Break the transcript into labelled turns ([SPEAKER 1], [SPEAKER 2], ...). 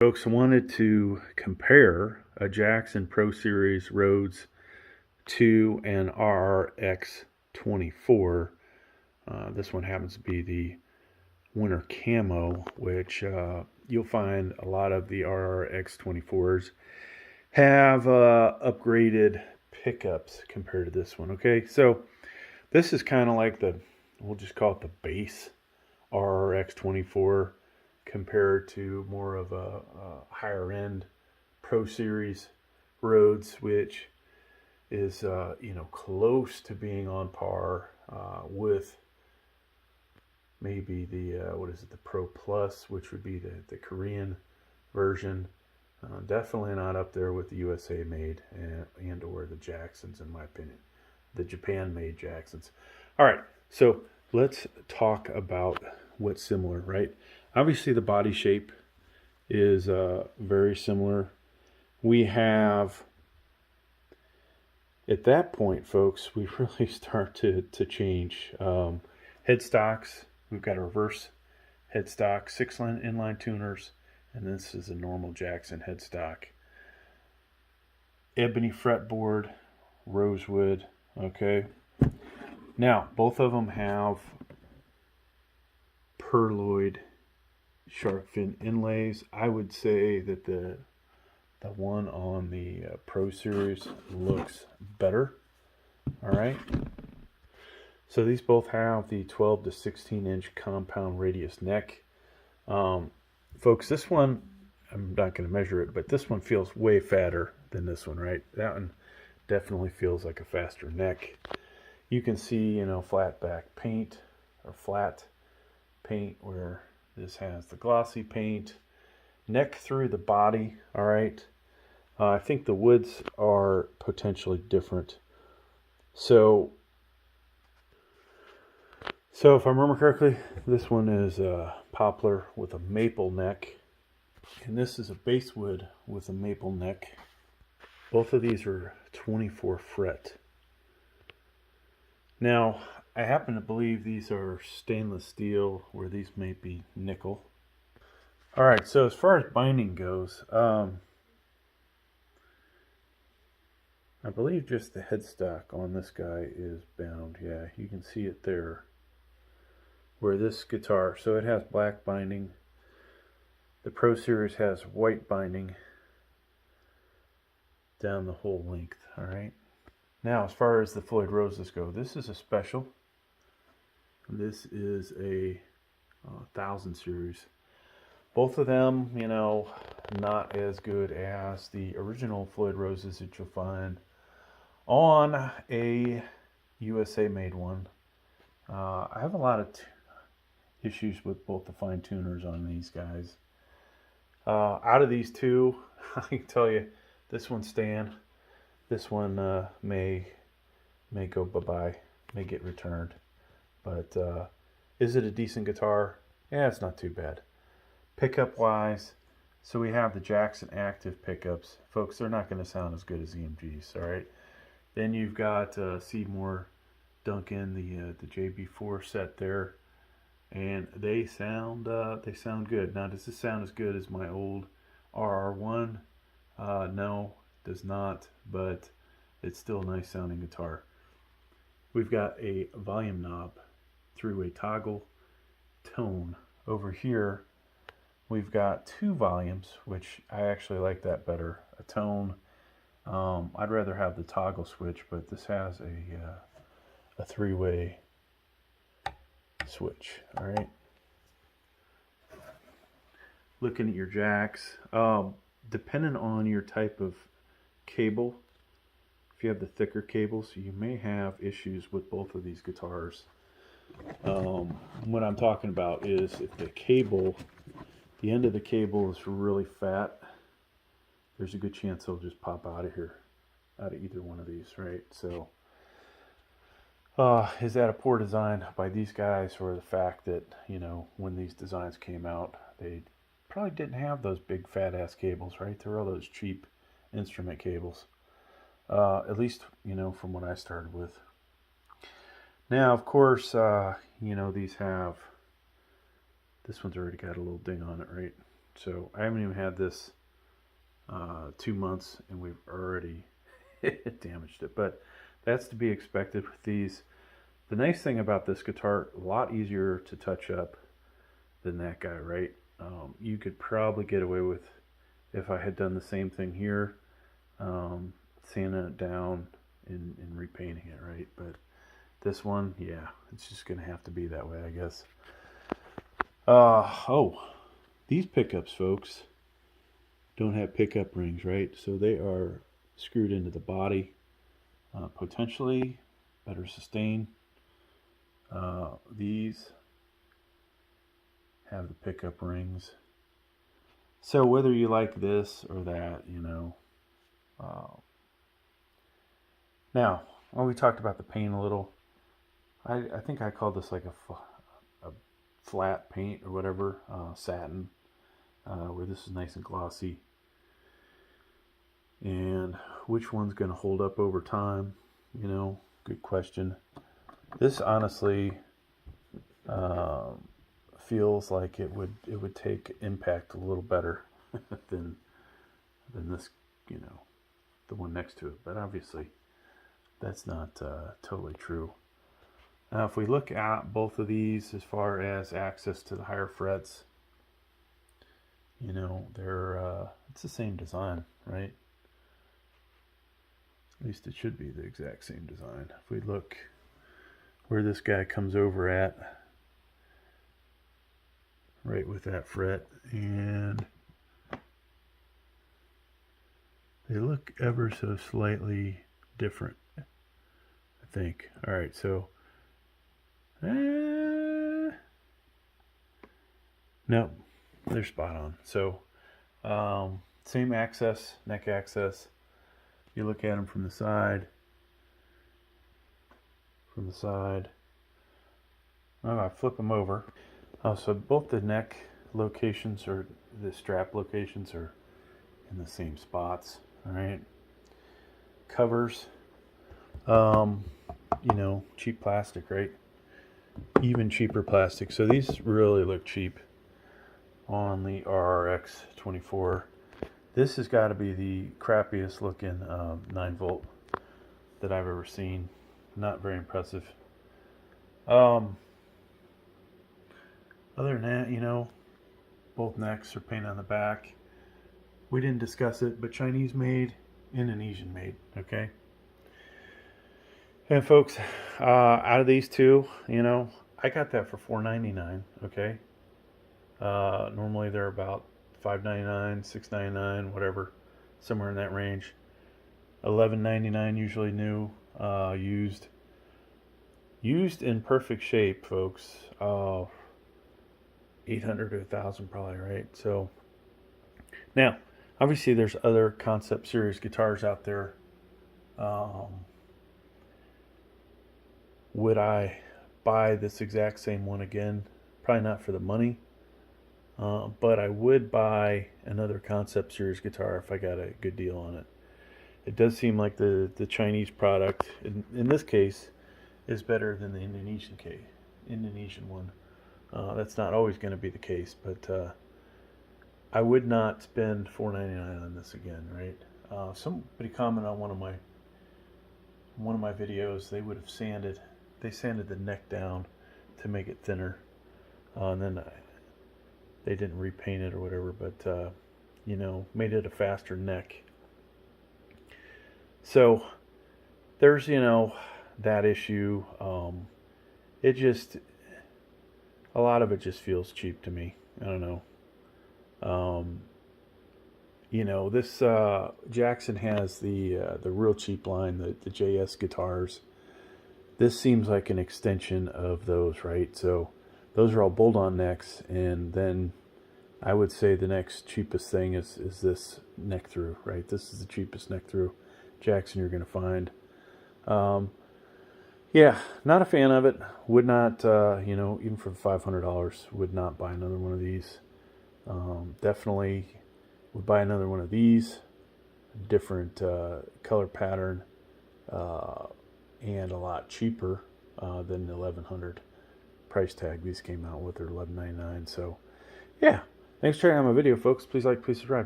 [SPEAKER 1] Folks, I wanted to compare a Jackson Pro Series Rhoads to an RRX24. This one happens to be the winter camo, which you'll find a lot of the RRX24s have upgraded pickups compared to this one. Okay, so this is kind of like we'll just call it the base RRX24 compared to more of a higher end Pro Series Rhoads, which is close to being on par with maybe the the Pro Plus, which would be the Korean version. Definitely not up there with the USA made and or the Jacksons, in my opinion, the Japan made Jacksons. All right, so let's talk about what's similar, right? Obviously, the body shape is very similar. We have, at that point, folks, we really start to change. Headstocks, we've got a reverse headstock, 6-line inline tuners, and this is a normal Jackson headstock. Ebony fretboard, rosewood, okay? Now, both of them have pearloid shark fin inlays. I would say that the one on the Pro Series looks better. All right. So these both have the 12 to 16 inch compound radius neck. Folks, this one, I'm not going to measure it, but this one feels way fatter than this one, right? That one definitely feels like a faster neck. You can see, flat back paint or flat paint where this has the glossy paint. Neck through the body, all right. I think the woods are potentially different. So if I remember correctly, this one is a poplar with a maple neck, and this is a basswood with a maple neck. Both of these are 24 fret. Now, I happen to believe these are stainless steel, where these may be nickel. All right, so as far as binding goes, I believe just the headstock on this guy is bound. Yeah, you can see it there. Where this guitar, so it has black binding. The Pro Series has white binding down the whole length, all right? Now, as far as the Floyd Roses go, this is a special. This is a 1000 series. Both of them, not as good as the original Floyd Roses that you'll find on a USA made one. I have a lot of issues with both the fine tuners on these guys. Out of these two, I can tell you, this one's staying. This one may go bye-bye, may get returned. But is it a decent guitar? Yeah, it's not too bad. Pickup wise, so we have the Jackson active pickups. Folks, they're not going to sound as good as EMGs, all right? Then you've got Seymour Duncan, the JB4 set there, and they sound good. Now, does this sound as good as my old RR1? No, it does not, but it's still a nice sounding guitar. We've got a volume knob through a toggle tone. Over here, we've got 2 volumes, which I actually like that better. A tone. I'd rather have the toggle switch, but this has a 3-way switch. All right. Looking at your jacks, depending on your type of cable, if you have the thicker cables, you may have issues with both of these guitars. What I'm talking about is if the end of the cable is really fat, there's a good chance it'll just pop out of here, out of either one of these, right? So, is that a poor design by these guys, or the fact that, when these designs came out, they probably didn't have those big fat ass cables, right? There were all those cheap instrument cables. At least, from what I started with. Now, of course, these have, this one's already got a little ding on it, right? So I haven't even had this 2 months, and we've already damaged it. But that's to be expected with these. The nice thing about this guitar, a lot easier to touch up than that guy, right? You could probably get away with, if I had done the same thing here, sanding it down and repainting it, right? But this one, yeah, it's just going to have to be that way, I guess. Oh, these pickups, folks, don't have pickup rings, right? So they are screwed into the body. Potentially better sustain. These have the pickup rings. So whether you like this or that, you know. Now, when we talked about the paint a little, I think I called this like a flat paint or whatever, satin, where this is nice and glossy. And which one's going to hold up over time? You know, good question. This honestly feels like it would take impact a little better than this, you know, the one next to it. But obviously, that's not totally true. Now, if we look at both of these as far as access to the higher frets, you know, they're it's the same design, right? At least it should be the exact same design. If we look where this guy comes over at, right with that fret, and they look ever so slightly different, I think. All right, so no, they're spot on. So same access, neck access. You look at them from the side. Oh, I flip them over. So both the neck locations or the strap locations are in the same spots. All right. Covers, you know, cheap plastic, right? Even cheaper plastic. So these really look cheap on the RRX24. This has got to be the crappiest looking 9-volt that I've ever seen. Not very impressive. Other than that, you know, both necks are painted on the back. We didn't discuss it, but Chinese made, Indonesian made, okay? And folks, out of these two, you know, I got that for $4.99, okay? Normally they're about $5.99, $6.99, whatever, somewhere in that range. $11.99 usually new, used in perfect shape, folks. 800 to 1,000 probably, right? So now, obviously, there's other concept series guitars out there. Would I buy this exact same one again? Probably not for the money. But I would buy another concept series guitar if I got a good deal on it. It does seem like the Chinese product, in this case, is better than the Indonesian one. That's not always going to be the case, but I would not spend $4.99 on this again, right? Somebody commented on one of my videos. They would have sanded the neck down to make it thinner, and then they didn't repaint it or whatever, but you know, made it a faster neck. So there's, you know, that issue. It just, a lot of it just feels cheap to me. I don't know. You know, this Jackson has the real cheap line, the JS guitars. This seems like an extension of those, right? So those are all bolt-on necks, and then I would say the next cheapest thing is this neck through, right? This is the cheapest neck through Jackson you're going to find. Yeah, not a fan of it. Would not, you know, even for $500, would not buy another one of these. Definitely would buy another one of these. Different color pattern, and a lot cheaper than the $1,100 price tag these came out with, or $11.99. So, yeah, Thanks for checking out my video, folks. Please like, please subscribe.